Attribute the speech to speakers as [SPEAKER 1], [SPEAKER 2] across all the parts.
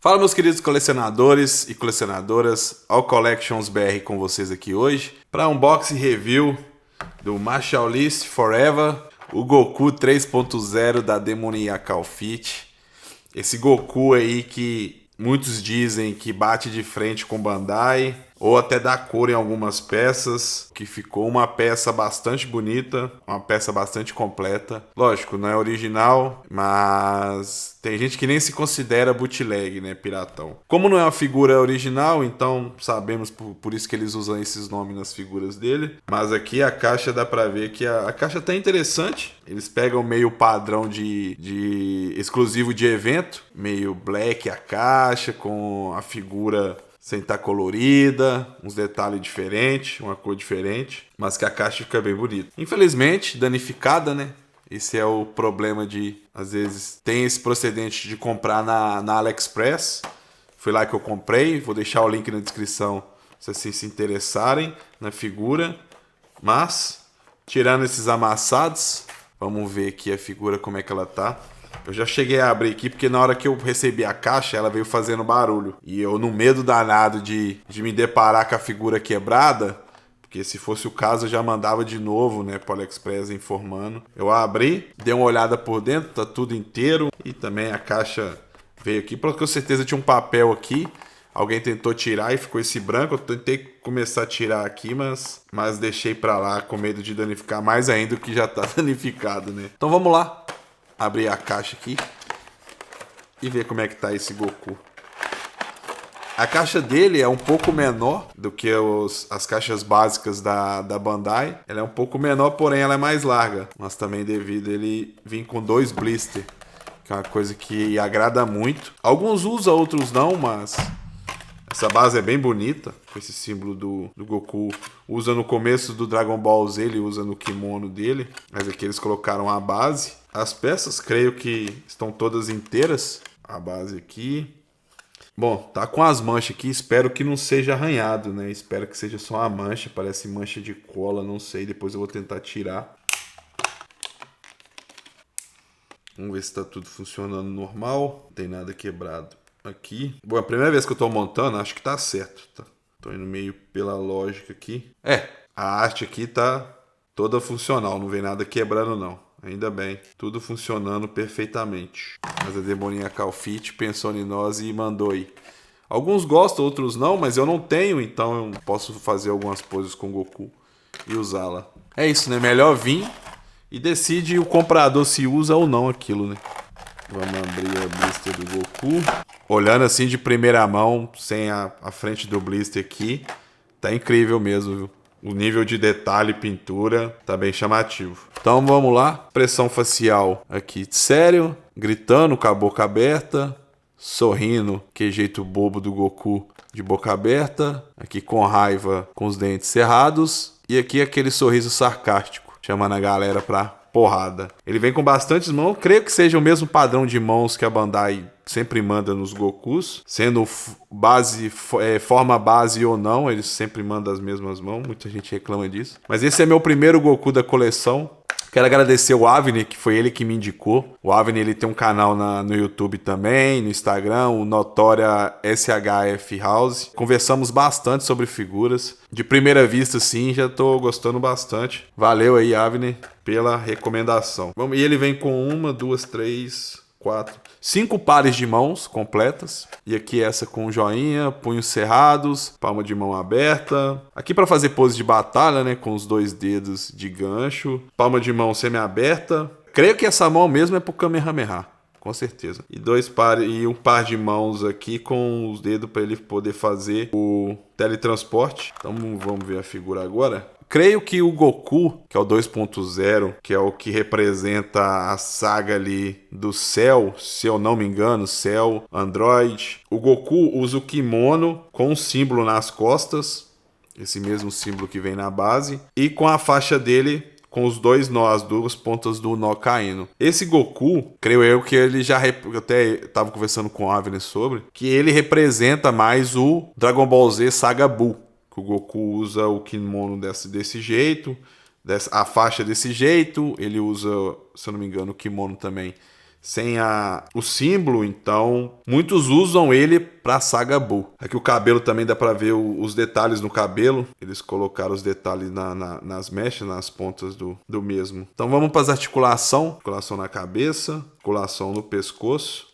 [SPEAKER 1] Fala, meus queridos colecionadores e colecionadoras, All Collections BR com vocês aqui hoje para unboxing review do Martial List Forever, o Goku 3.0 da Demoniacal Fit. Esse Goku aí que muitos dizem que bate de frente com Bandai ou até dá cor em algumas peças, que ficou uma peça bastante bonita, uma peça bastante completa. Lógico, não é original, mas tem gente que nem se considera bootleg, né, piratão. Como não é uma figura original, então sabemos por isso que eles usam esses nomes nas figuras dele. Mas aqui a caixa dá pra ver que a caixa tá interessante. Eles pegam meio padrão de exclusivo de evento, meio black a caixa, com a figura sem estar colorida, uns detalhes diferentes, uma cor diferente, mas que a caixa fica bem bonita. Infelizmente, danificada, né? Esse é o problema de, às vezes, tem esse procedente de comprar na AliExpress. Foi lá que eu comprei, vou deixar o link na descrição se vocês se interessarem na figura. Mas, tirando esses amassados, vamos ver aqui a figura como é que ela tá. Eu já cheguei a abrir aqui porque na hora que eu recebi a caixa ela veio fazendo barulho. E eu, no medo danado de me deparar com a figura quebrada, porque se fosse o caso eu já mandava de novo, né, pro AliExpress informando. Eu abri, dei uma olhada por dentro, tá tudo inteiro. E também a caixa veio aqui, porque com certeza tinha um papel aqui. Alguém tentou tirar e ficou esse branco. Eu tentei começar a tirar aqui, mas deixei pra lá com medo de danificar mais ainda o que já tá danificado, né. Então vamos lá. Abrir a caixa aqui e ver como é que tá esse Goku. A caixa dele é um pouco menor do que as caixas básicas da Bandai. Ela é um pouco menor, porém ela é mais larga. Mas também devido a ele vir com 2 blister, que é uma coisa que agrada muito. Alguns usam, outros não, mas essa base é bem bonita, com esse símbolo do Goku. Usa no começo do Dragon Ball Z, ele usa no kimono dele. Mas aqui eles colocaram a base. As peças, creio que estão todas inteiras. A base aqui. Bom, tá com as manchas aqui. Espero que não seja arranhado, né? Espero que seja só uma mancha. Parece mancha de cola, não sei. Depois eu vou tentar tirar. Vamos ver se tá tudo funcionando normal. Não tem nada quebrado aqui. Bom, a primeira vez que eu tô montando, acho que tá certo. Tá? Tô indo meio pela lógica aqui. A arte aqui tá toda funcional. Não vem nada quebrando, não. Ainda bem, tudo funcionando perfeitamente. Mas a Demoniacal Fit pensou em nós e mandou aí. Alguns gostam, outros não, mas eu não tenho, então eu posso fazer algumas poses com Goku e usá-la. É isso, né? Melhor vir e decide o comprador se usa ou não aquilo, né? Vamos abrir a blister do Goku. Olhando assim de primeira mão, sem a frente do blister aqui, tá incrível mesmo, viu? O nível de detalhe e pintura tá bem chamativo. Então vamos lá. Expressão facial aqui sério, gritando com a boca aberta, sorrindo, que jeito bobo do Goku de boca aberta. Aqui com raiva, com os dentes cerrados. E aqui aquele sorriso sarcástico, chamando a galera pra porrada. Ele vem com bastantes mãos. Creio que seja o mesmo padrão de mãos que a Bandai sempre manda nos Gokus, sendo forma base ou não, eles sempre mandam as mesmas mãos, muita gente reclama disso. Mas esse é meu primeiro Goku da coleção. Quero agradecer o Avni, que foi ele que me indicou. O Avni, ele tem um canal no YouTube também, no Instagram, o Notória SHF House. Conversamos bastante sobre figuras. De primeira vista, sim, já tô gostando bastante. Valeu aí, Avni, pela recomendação. E ele vem com 1, 2, 3, 4, 5 pares de mãos completas. E aqui essa com joinha, punhos cerrados, palma de mão aberta. Aqui para fazer pose de batalha, né, com os 2 dedos de gancho. Palma de mão semi-aberta. Creio que essa mão mesmo é pro Kamehameha, com certeza. E um par de mãos aqui com os dedos para ele poder fazer o teletransporte. Então vamos ver a figura agora. Creio que o Goku, que é o 2.0, que é o que representa a saga ali do Cell, se eu não me engano, Cell, Android. O Goku usa o kimono com um símbolo nas costas, esse mesmo símbolo que vem na base, e com a faixa dele com os 2 nós, as 2 pontas do nó caindo. Esse Goku, creio eu que ele já... Eu até estava conversando com o Avner sobre, que ele representa mais o Dragon Ball Z Saga Buu. Que o Goku usa o kimono desse jeito, a faixa desse jeito, ele usa, se eu não me engano, o kimono também sem o símbolo, então muitos usam ele para Saga Buu. Aqui o cabelo também dá para ver os detalhes no cabelo. Eles colocaram os detalhes nas mechas, nas pontas do mesmo. Então vamos para as articulações. Articulação na cabeça, articulação no pescoço.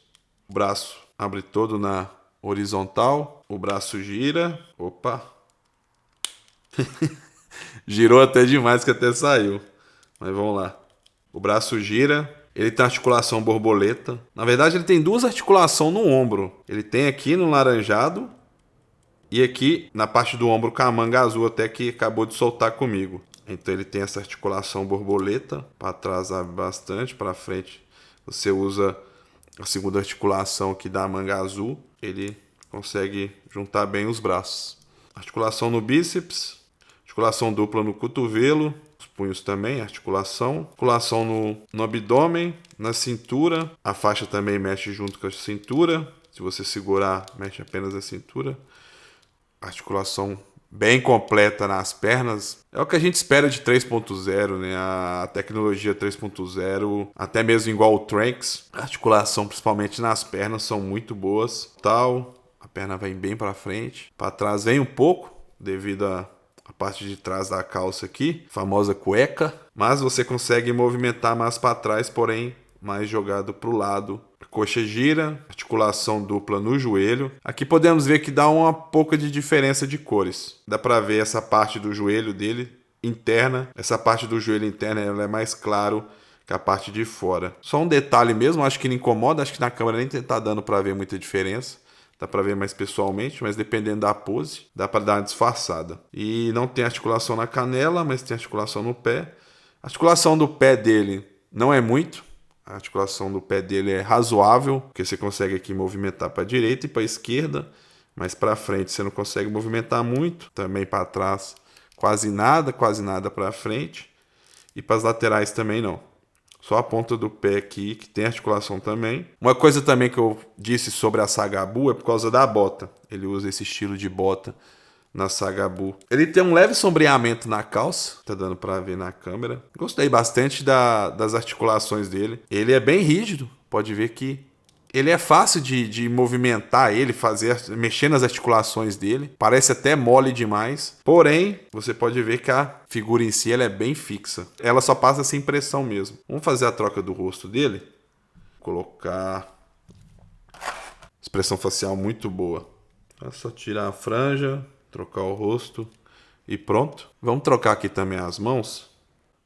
[SPEAKER 1] O braço abre todo na horizontal. O braço gira. Opa! Girou até demais que até saiu. Mas vamos lá. O braço gira. Ele tem articulação borboleta. Na verdade, ele tem duas articulações no ombro. Ele tem aqui no laranjado e aqui na parte do ombro com a manga azul, até que acabou de soltar comigo. Então ele tem essa articulação borboleta. Para trás abre bastante, para frente você usa a segunda articulação aqui da manga azul. Ele consegue juntar bem os braços. Articulação no bíceps. Articulação dupla no cotovelo. Punhos também, articulação no abdômen, na cintura, a faixa também mexe junto com a cintura, se você segurar, mexe apenas a cintura, articulação bem completa nas pernas, é o que a gente espera de 3.0, né? A tecnologia 3.0, até mesmo igual o Trunks, a articulação principalmente nas pernas são muito boas, a perna vem bem para frente, para trás vem um pouco, devido a parte de trás da calça aqui, famosa cueca, mas você consegue movimentar mais para trás, porém mais jogado para o lado. A coxa gira, articulação dupla no joelho. Aqui podemos ver que dá uma pouca de diferença de cores. Dá para ver essa parte do joelho dele interna. Essa parte do joelho interna ela é mais claro que a parte de fora. Só um detalhe mesmo, acho que não incomoda, acho que na câmera nem tá dando para ver muita diferença. Dá para ver mais pessoalmente, mas dependendo da pose, dá para dar uma disfarçada. E não tem articulação na canela, mas tem articulação no pé. A articulação do pé dele não é muito. A articulação do pé dele é razoável, porque você consegue aqui movimentar para a direita e para a esquerda, mas para frente você não consegue movimentar muito. Também para trás quase nada para frente. E para as laterais também não. Só a ponta do pé aqui, que tem articulação também. Uma coisa também que eu disse sobre a Saga Buu é por causa da bota. Ele usa esse estilo de bota na Saga Buu. Ele tem um leve sombreamento na calça, tá dando pra ver na câmera. Gostei bastante das articulações dele. Ele é bem rígido, pode ver que ele é fácil de movimentar ele, mexer nas articulações dele. Parece até mole demais. Porém, você pode ver que a figura em si ela é bem fixa. Ela só passa essa impressão mesmo. Vamos fazer a troca do rosto dele. Colocar expressão facial muito boa. É só tirar a franja, trocar o rosto e pronto. Vamos trocar aqui também as mãos.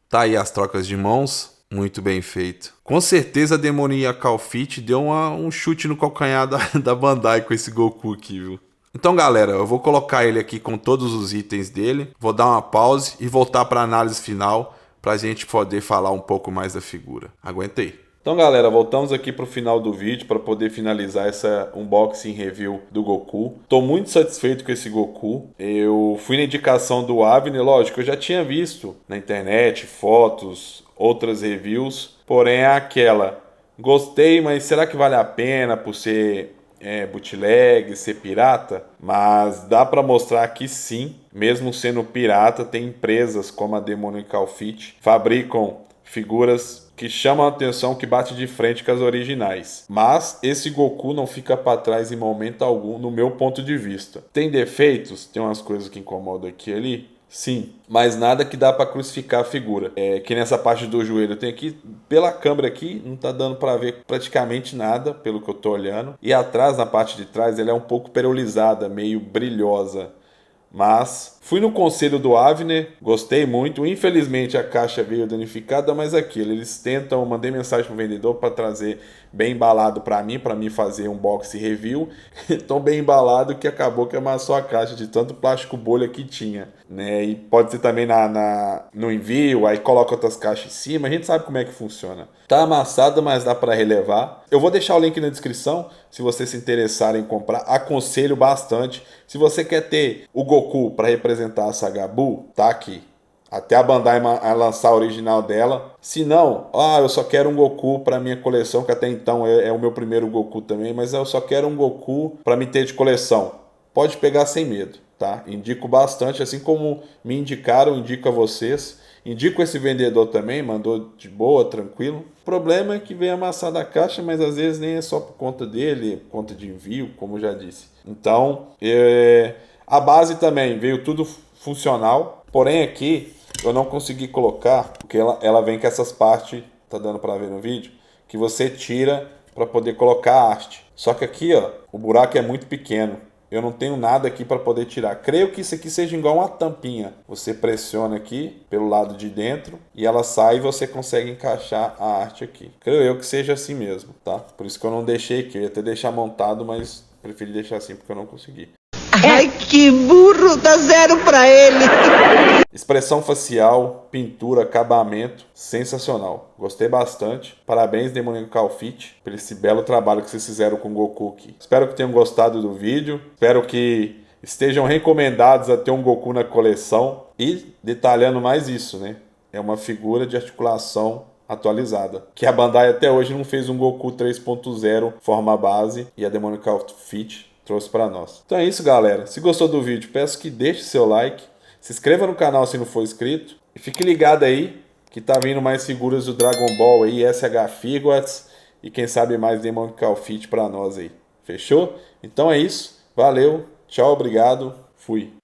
[SPEAKER 1] Tá aí as trocas de mãos. Muito bem feito. Com certeza a Demoniacal Fit deu um chute no calcanhar da Bandai com esse Goku aqui, viu? Então, galera, eu vou colocar ele aqui com todos os itens dele. Vou dar uma pause e voltar para a análise final para a gente poder falar um pouco mais da figura. Aguenta aí. Então, galera, voltamos aqui para o final do vídeo para poder finalizar essa unboxing review do Goku. Estou muito satisfeito com esse Goku. Eu fui na indicação do Avner, lógico, eu já tinha visto na internet fotos, outras reviews, porém é aquela, gostei, mas será que vale a pena por ser bootleg, ser pirata? Mas dá para mostrar que sim, mesmo sendo pirata, tem empresas como a Demoniacal Fit, fabricam figuras que chamam a atenção, que bate de frente com as originais. Mas esse Goku não fica para trás em momento algum, no meu ponto de vista. Tem defeitos? Tem umas coisas que incomodam aqui e ali? Sim, mas nada que dá para crucificar a figura. Que nessa parte do joelho tem aqui, pela câmera aqui, não tá dando para ver praticamente nada, pelo que eu tô olhando. E atrás, na parte de trás, ela é um pouco perolizada, meio brilhosa. Mas fui no conselho do Avner, gostei muito. Infelizmente a caixa veio danificada, mas aquilo, eles tentam, mandei mensagem pro vendedor para trazer bem embalado para mim fazer um box review. Tão bem embalado que acabou que amassou a caixa de tanto plástico bolha que tinha, né? E pode ser também no envio, aí coloca outras caixas em cima, a gente sabe como é que funciona. Tá amassado, mas dá para relevar. Eu vou deixar o link na descrição, se você se interessar em comprar, aconselho bastante. Se você quer ter o Goku para representar a Saga Buu, tá aqui. Até a Bandai lançar a original dela. Se não, eu só quero um Goku para minha coleção, que até então é o meu primeiro Goku também, mas eu só quero um Goku para me ter de coleção. Pode pegar sem medo. tá? Indico bastante, assim como me indicaram, indico a vocês. Indico esse vendedor também, mandou de boa, tranquilo. O problema é que vem amassado a caixa, mas às vezes nem é só por conta dele, é por conta de envio, como eu já disse. Então, a base também veio tudo funcional, porém aqui eu não consegui colocar, porque ela vem com essas partes, tá dando para ver no vídeo, que você tira para poder colocar a haste. Só que aqui, ó, o buraco é muito pequeno. Eu não tenho nada aqui para poder tirar. Creio que isso aqui seja igual uma tampinha. Você pressiona aqui pelo lado de dentro e ela sai e você consegue encaixar a arte aqui. Creio eu que seja assim mesmo, tá? Por isso que eu não deixei aqui. Eu ia até deixar montado, mas preferi deixar assim porque eu não consegui.
[SPEAKER 2] Ai, que burro, dá 0 pra ele.
[SPEAKER 1] Expressão facial, pintura, acabamento, sensacional. Gostei bastante. Parabéns, Demonical Fit, por esse belo trabalho que vocês fizeram com o Goku aqui. Espero que tenham gostado do vídeo. Espero que estejam recomendados a ter um Goku na coleção. E detalhando mais isso, né? É uma figura de articulação atualizada. Que a Bandai até hoje não fez um Goku 3.0 forma base e a Demonical Fit trouxe para nós. Então é isso, galera. Se gostou do vídeo, peço que deixe seu like, se inscreva no canal se não for inscrito e fique ligado aí que tá vindo mais figuras do Dragon Ball aí, SH Figuarts e quem sabe mais Demonical Fit para nós aí. Fechou? Então é isso. Valeu. Tchau, obrigado. Fui.